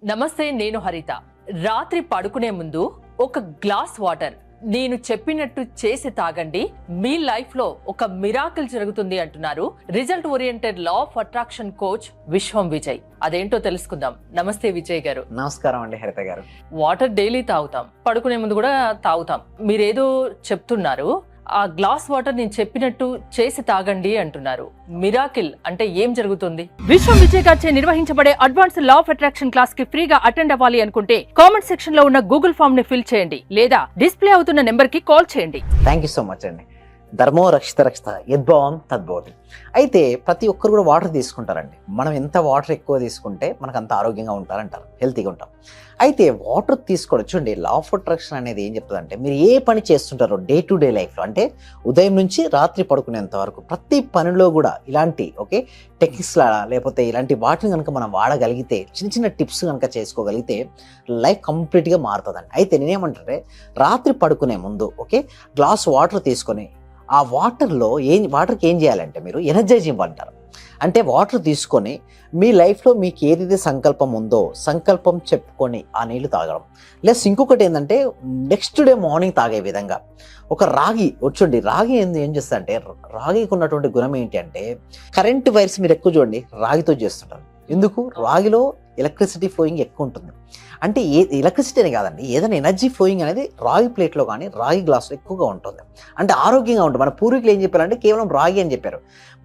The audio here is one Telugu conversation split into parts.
నమస్తే, నేను హరిత. రాత్రి పడుకునే ముందు ఒక గ్లాస్ వాటర్ నేను చెప్పినట్టు చేసి తాగండి, మీ లైఫ్ లో ఒక మిరాకిల్ జరుగుతుంది అంటున్నారు result oriented law of attraction coach విశ్వం విజయ్. అదేంటో తెలుసుకుందాం. నమస్తే విజయ్ గారు. నమస్కారం అండి హరిత గారు. వాటర్ డైలీ తాగుతాం, పడుకునే ముందు కూడా తాగుతాం. మీరేదో చెప్తున్నారు, ఆ గ్లాస్ వాటర్ నేను చెప్పినట్టు చేసి తాగండి అంటున్నారు. మిరాకిల్ అంటే ఏం జరుగుతుంది? విశ్వం విజయ్ గారిచే నిర్వహించబడే advance law of attraction class కి ఫ్రీగా అటెండ్ అవ్వాలి అనుకుంటే కామెంట్ సెక్షన్ లో ఉన్న గూగుల్ ఫామ్ ని ఫిల్ చేయండి, లేదా డిస్ప్లే అవుతున్న నెంబర్ కి కాల్ చేయండి. థ్యాంక్ యూ సో మచ్ అండి. ధర్మో రక్షిత రక్షిత యద్భావం తద్భవతి. అయితే ప్రతి ఒక్కరు కూడా వాటర్ తీసుకుంటారండి. మనం ఎంత వాటర్ ఎక్కువ తీసుకుంటే మనకు అంత ఆరోగ్యంగా ఉంటారంటారు, హెల్తీగా ఉంటాం. అయితే వాటర్ తీసుకోవడం చూడండి, లా ఆఫ్ అట్రాక్షన్ అనేది ఏం చెప్తుందంటే, మీరు ఏ పని చేస్తుంటారో డే టు డే లైఫ్లో, అంటే ఉదయం నుంచి రాత్రి పడుకునేంత వరకు ప్రతి పనిలో కూడా ఇలాంటి టెక్నిక్స్ లేకపోతే ఇలాంటి వాటిని కనుక మనం వాడగలిగితే, చిన్న చిన్న టిప్స్ కనుక చేసుకోగలిగితే లైఫ్ కంప్లీట్గా మారుతుందండి. అయితే నేనేమంటే, రాత్రి పడుకునే ముందు గ్లాస్ వాటర్ తీసుకొని ఆ వాటర్కి ఏం చేయాలంటే, మీరు ఎనర్జైజ్ ఇవ్వంటారు. అంటే వాటర్ తీసుకొని మీ లైఫ్లో మీకు ఏదైతే సంకల్పం ఉందో సంకల్పం చెప్పుకొని ఆ నీళ్లు తాగడం. ప్లస్ ఇంకొకటి ఏంటంటే, నెక్స్ట్ డే మార్నింగ్ తాగే విధంగా ఒక రాగి వచ్చండి. రాగి ఏం చేస్తా అంటే, రాగికి ఉన్నటువంటి గుణం ఏంటి అంటే, కరెంట్ వైర్స్ మీరు ఎక్కువ చూడండి రాగితో చేస్తుంటారు. ఎందుకు? రాగిలో ఎలక్ట్రిసిటీ ఫ్లోయింగ్ ఎక్కువ ఉంటుంది. అంటే ఎలక్ట్రిసిటీ అనే కాదండి, ఏదైనా ఎనర్జీ ఫ్లోయింగ్ అనేది రాగి ప్లేట్లో కానీ రాగి గ్లాస్లో ఎక్కువగా ఉంటుంది. అంటే ఆరోగ్యంగా ఉంటుంది. మన పూర్వీకులు ఏం చెప్పారంటే కేవలం రాగి అని చెప్పారు.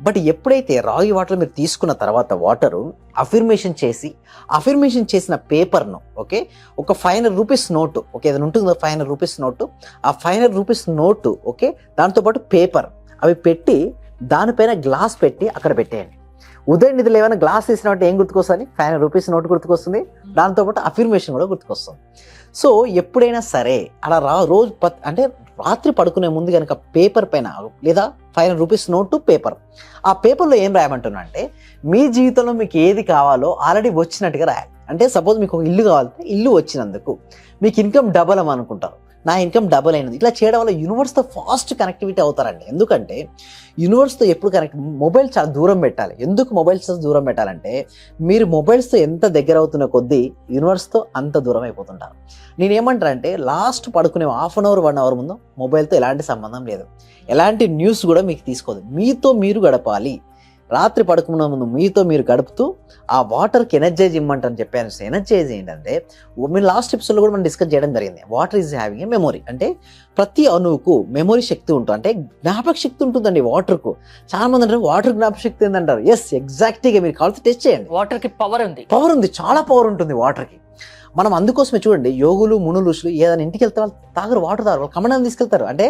బట్ ఎప్పుడైతే రాగి వాటర్ మీరు తీసుకున్న తర్వాత వాటరు అఫర్మేషన్ చేసిన పేపర్ను ఒక 500 రూపీస్ నోటు ఏదైనా ఉంటుంది కదా, 500 రూపీస్ నోటు, ఆ 500 రూపీస్ నోటు దాంతోపాటు పేపర్ అవి పెట్టి దానిపైన గ్లాస్ పెట్టి అక్కడ పెట్టేయండి. ఉదయం నిధులు ఏమైనా గ్లాస్ తీసినట్టు ఏం గుర్తుకొస్తుంది? 500 రూపీస్ నోటు గుర్తుకొస్తుంది, దాంతోపాటు అఫర్మేషన్ కూడా గుర్తుకొస్తుంది. సో ఎప్పుడైనా సరే అలా రోజు అంటే రాత్రి పడుకునే ముందు కనుక పేపర్ పైన లేదా 500 రూపీస్ నోటు పేపర్, ఆ పేపర్లో ఏం రాయమంటున్నా అంటే, మీ జీవితంలో మీకు ఏది కావాలో ఆల్రెడీ వచ్చినట్టుగా రాయాలి. అంటే సపోజ్ మీకు ఒక ఇల్లు కావాలంటే ఇల్లు వచ్చినందుకు మీకు ఇన్కమ్ డబల్ అనుకుంటారు, నా ఇన్కమ్ డబుల్ అయినది. ఇట్లా చేయడం వల్ల యూనివర్స్తో ఫాస్ట్ కనెక్టివిటీ అవుతారండి. ఎందుకంటే యూనివర్స్తో ఎప్పుడు మొబైల్ చాలా దూరం పెట్టాలి. ఎందుకు మొబైల్స్ దూరం పెట్టాలంటే, మీరు మొబైల్స్తో ఎంత దగ్గర అవుతున్న కొద్దీ యూనివర్స్తో అంత దూరం అయిపోతుంటారు. నేనేమంటానంటే, లాస్ట్ పడుకునే హాఫ్ అన్ అవర్ 1 అవర్ ముందు మొబైల్తో ఎలాంటి సంబంధం లేదు, ఎలాంటి న్యూస్ కూడా మీకు తీసుకోదు, మీతో మీరు గడపాలి. రాత్రి పడుకున్న ముందు మీతో మీరు గడుపుతూ ఆ వాటర్కి ఎనర్జైజ్ ఇమ్మంటారని చెప్పాను. ఎనర్జైజ్ ఏంటంటే, మీరు లాస్ట్ ఎపిసోడ్లో కూడా మనం డిస్కస్ చేయడం జరిగింది. Water is having a memory. అంటే ప్రతి అణువుకు మెమొరీ శక్తి ఉంటుంది, అంటే జ్ఞాపక శక్తి ఉంటుందండి వాటర్కు. చాలా మంది అంటే వాటర్ జ్ఞాపక శక్తి ఏంటంటారు. ఎస్, ఎగ్జాక్ట్గా మీరు కావాల్సి టెస్ట్ చేయండి. వాటర్కి పవర్ ఉంది, చాలా పవర్ ఉంటుంది వాటర్కి. మనం అందుకోసమే చూడండి, యోగులు మునులు ఋషులు ఏదైనా ఇంటికి వెళ్తే వాళ్ళు తాగరు, వాటర్ తాగరు, వాళ్ళు కమండం తీసుకెళ్తారు, అంటే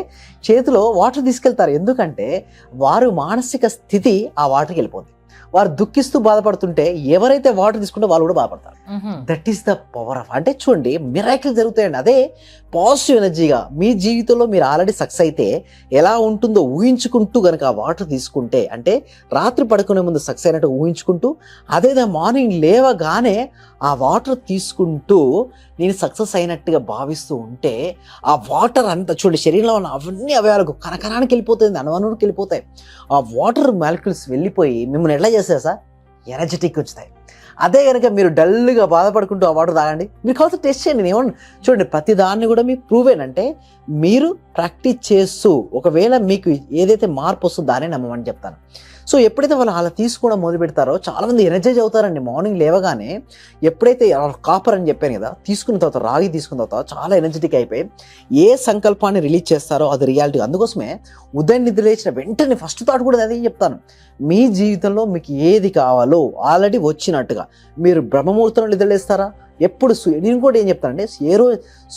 చేతిలో వాటర్ తీసుకెళ్తారు. ఎందుకంటే వారు మానసిక స్థితి ఆ వాటర్కి వెళ్ళిపోతుంది. వారు దుఃఖిస్తూ బాధపడుతుంటే ఎవరైతే వాటర్ తీసుకుంటే వాళ్ళు కూడా బాధపడతారు. That is the power of. అంటే చూడండి, మిరాకిల్ జరుగుతాయండి. అదే పాజిటివ్ ఎనర్జీగా మీ జీవితంలో మీరు ఆల్రెడీ సక్సెస్ అయితే ఎలా ఉంటుందో ఊహించుకుంటూ కనుక ఆ వాటర్ తీసుకుంటే, అంటే రాత్రి పడుకునే ముందు సక్సెస్ అయినట్టు ఊహించుకుంటూ, అదే మార్నింగ్ లేవగానే ఆ వాటర్ తీసుకుంటూ నేను సక్సెస్ అయినట్టుగా భావిస్తూ ఉంటే, ఆ వాటర్ అంతా చూడండి శరీరంలో ఉన్న అవన్నీ అవయవాలకు కనకరానికి వెళ్ళిపోతుంది, అనువనుడికి వెళ్ళిపోతాయి. ఆ వాటర్ మాలిక్యూల్స్ వెళ్ళిపోయి మిమ్మల్ని ఎట్లా చేస్తాయి సార్? ఎనర్జెటిక్ వచ్చుతాయి. అదే కనుక మీరు డల్గా బాధపడుకుంటూ ఆ వాటర్ తాగండి, మీరు కావాల్సి టెస్ట్ చేయండి. ఏమన్నా చూడండి, ప్రతి దాన్ని కూడా మీకు ప్రూవ్ అంటే మీరు ప్రాక్టీస్ చేస్తూ ఒకవేళ మీకు ఏదైతే మార్పు వస్తుందో దాన్ని నమ్మమని చెప్తాను. సో ఎప్పుడైతే వాళ్ళు అలా తీసుకోవడం మొదలు పెడతారో చాలామంది ఎనర్జైజ్ అవుతారండి. మార్నింగ్ లేవగానే ఎప్పుడైతే కాపర్ అని చెప్పాను కదా, తీసుకున్న తర్వాత రాగి తీసుకున్న తర్వాత చాలా ఎనర్జెటిక్ అయిపోయి ఏ సంకల్పాన్ని రిలీజ్ చేస్తారో అది రియాలిటీ. అందుకోసమే ఉదయం నిద్ర లేచిన వెంటనే ఫస్ట్ థాట్ కూడా అదే చెప్తాను, మీ జీవితంలో మీకు ఏది కావాలో ఆల్రెడీ వచ్చినట్టుగా. మీరు బ్రహ్మముహూర్తంలో నిద్రలేస్తారా? ఎప్పుడు నేను కూడా ఏం చెప్తానంటే,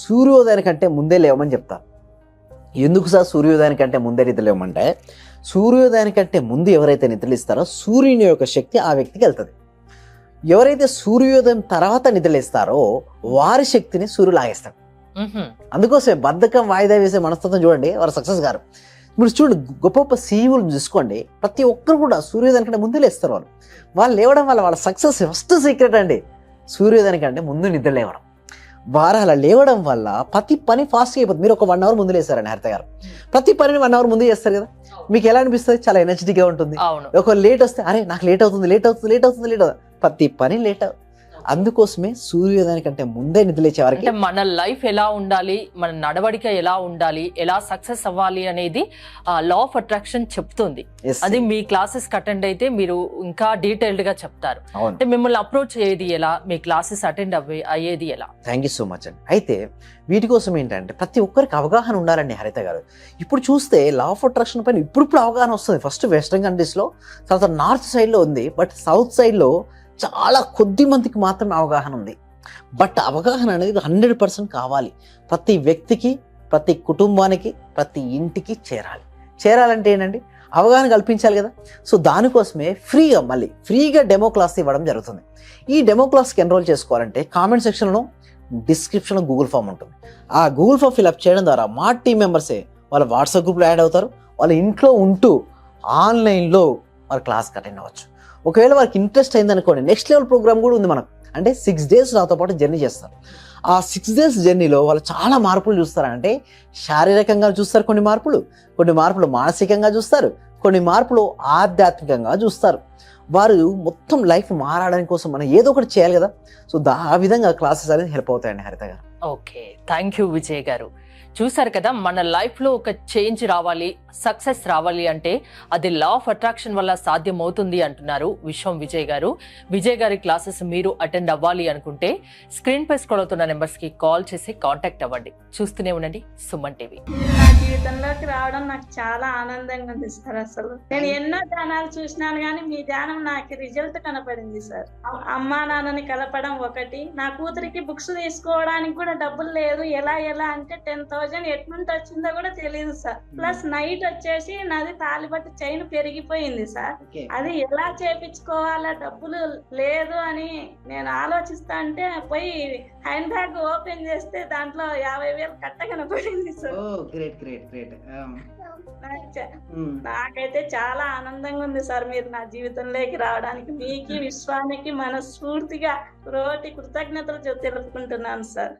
సూర్యోదయానికంటే ముందే లేవమని చెప్తాను. ఎందుకు సార్ సూర్యోదయానికంటే ముందే నిద్రలేవమంటే, సూర్యోదయానికంటే ముందు ఎవరైతే నిద్రలేస్తారో సూర్యుని యొక్క శక్తి ఆ వ్యక్తికి వెళ్తుంది. ఎవరైతే సూర్యోదయం తర్వాత నిద్రలేస్తారో వారి శక్తిని సూర్యుడు లాగేస్తాడు. అందుకోసమే బద్ధకం వాయిదా వేసే మనస్తత్వం చూడండి, వారు సక్సెస్ గారు. మీరు చూడండి, గొప్ప గొప్ప సీఈఓలు చూసుకోండి, ప్రతి ఒక్కరు కూడా సూర్యోదయానికంటే ముందు లేస్తారు. వాళ్ళు లేవడం వల్ల వాళ్ళ సక్సెస్ ఫస్ట్ సీక్రెట్ అండి, సూర్యోదయానికంటే ముందు నిద్ర లేవడం. వారు అలా లేవడం వల్ల ప్రతి పని ఫాస్ట్గా అయిపోతుంది. మీరు ఒక 1 అవర్ ముందు లేస్తారండి హరిత గారు, ప్రతి పనిని 1 అవర్ ముందు చేస్తారు కదా, మీకు ఎలా అనిపిస్తుంది? చాలా ఎనర్జెటిక్గా ఉంటుంది. ఒక లేట్ వస్తే అరే నాకు లేట్ అవుతుంది, ప్రతి పని లేట్ అందుకోసమే సూర్యోదయం కంటే ముందే నిద్రలేచే వారికి అంటే మన లైఫ్ ఎలా ఉండాలి, మన నడవడిక ఎలా ఉండాలి, ఎలా సక్సెస్ అవ్వాలి అనేది లా ఆఫ్ అట్రాక్షన్ చెప్తుంది. Yes. అది మీ క్లాసెస్ అటెండ్ అయితే మీరు ఇంకా డీటెయిల్డ్ గా చెప్తారు. అవును. అంటే మిమ్మల్ని అప్రోచ్ అయ్యేది ఎలా, మీ క్లాసెస్ అటెండ్ అయ్యేది ఎలా? థ్యాంక్ యూ సో మచ్ అండి. అయితే వీటి కోసం ఏంటంటే ప్రతి ఒక్కరికి అవగాహన ఉండాలండి హరిత గారు. ఇప్పుడు చూస్తే లా ఆఫ్ అట్రాక్షన్ పైన ఇప్పుడు అవగాహన వస్తుంది. ఫస్ట్ వెస్ట్రన్ కంట్రీస్లో, తర్వాత నార్త్ సైడ్లో ఉంది, బట్ సౌత్ సైడ్లో చాలా కొద్ది మందికి మాత్రమే అవగాహన ఉంది. బట్ అవగాహన అనేది 100% కావాలి. ప్రతి వ్యక్తికి, ప్రతి కుటుంబానికి, ప్రతి ఇంటికి చేరాలంటే ఏంటండి, అవగాహన కల్పించాలి కదా. సో దానికోసమే ఫ్రీగా డెమో క్లాస్ ఇవ్వడం జరుగుతుంది. ఈ డెమో క్లాస్కి ఎన్రోల్ చేసుకోవాలంటే కామెంట్ సెక్షన్లో, డిస్క్రిప్షన్లో గూగుల్ ఫామ్ ఉంటుంది. ఆ గూగుల్ ఫామ్ ఫిల్అప్ చేయడం ద్వారా మా టీం మెంబర్సే వాళ్ళ వాట్సాప్ గ్రూప్లో యాడ్ అవుతారు. వాళ్ళ ఇంట్లో ఉంటూ ఆన్లైన్లో వాళ్ళ క్లాస్కి అటెండ్ అవ్వచ్చు. ఒకవేళ వారికి ఇంట్రెస్ట్ అయిందనుకోండి, నెక్స్ట్ లెవెల్ ప్రోగ్రామ్ కూడా ఉంది మనకు. అంటే 6 days నాతో పాటు జర్నీ చేస్తారు. ఆ 6 days జర్నీలో వాళ్ళు చాలా మార్పులు చూస్తారంటే, శారీరకంగా చూస్తారు కొన్ని మార్పులు మానసికంగా చూస్తారు, కొన్ని మార్పులు ఆధ్యాత్మికంగా చూస్తారు. వారు మొత్తం లైఫ్ మారడానికి కోసం మనం ఏదో ఒకటి చేయాలి కదా. సో ఆ విధంగా క్లాసెస్ అనేది హెల్ప్ అవుతాయండి హరిత గారు. ఓకే, థ్యాంక్ యూ విజయ్ గారు. చూసారు కదా, మన లైఫ్లో ఒక చేంజ్ రావాలి, సక్సెస్ రావాలి అంటే అది లా ఆఫ్ అట్రాక్షన్ వల్ల సాధ్యం అవుతుంది అంటున్నారు విశ్వం విజయ్ గారు. విజయ్ గారి క్లాసెస్ మీరు అటెండ్ అవ్వాలి అనుకుంటే స్క్రీన్ పై స్క్రోల్ అవుతున్న నెంబర్స్కి కాల్ చేసి కాంటాక్ట్ అవ్వండి. చూస్తూనే ఉండండి సుమన్ టీవీ. నా జీవితంలోకి రావడం నాకు చాలా ఆనందంగా ఉంది సార్. అసలు నేను ఎన్నో ధ్యానాలు చూసినాను కానీ మీ ధ్యానం నాకు రిజల్ట్ కనపడింది సార్. అమ్మా నాన్నని కలపడం ఒకటి, నా కూతురికి బుక్స్ తీసుకోవడానికి కూడా డబ్బులు లేదు. ఎలా అంటే 10,000 ఎట్నుంటి వచ్చిందో కూడా తెలియదు సార్. ప్లస్ నైట్ వచ్చేసి నాది తాలిబట్టు చైన్ పెరిగిపోయింది సార్. అది ఎలా చేపించుకోవాలా, డబ్బులు లేదు అని నేను ఆలోచిస్తా అంటే పోయి హ్యాండ్ బ్యాగ్ ఓపెన్ చేస్తే దాంట్లో 50,000 కట్ట కనపడింది సార్. నాకైతే చాలా ఆనందంగా ఉంది సార్ మీరు నా జీవితంలోకి రావడానికి. మీకు విశ్వానికి మనస్ఫూర్తిగా కృతజ్ఞతలు తెలుపుకుంటున్నాను సార్.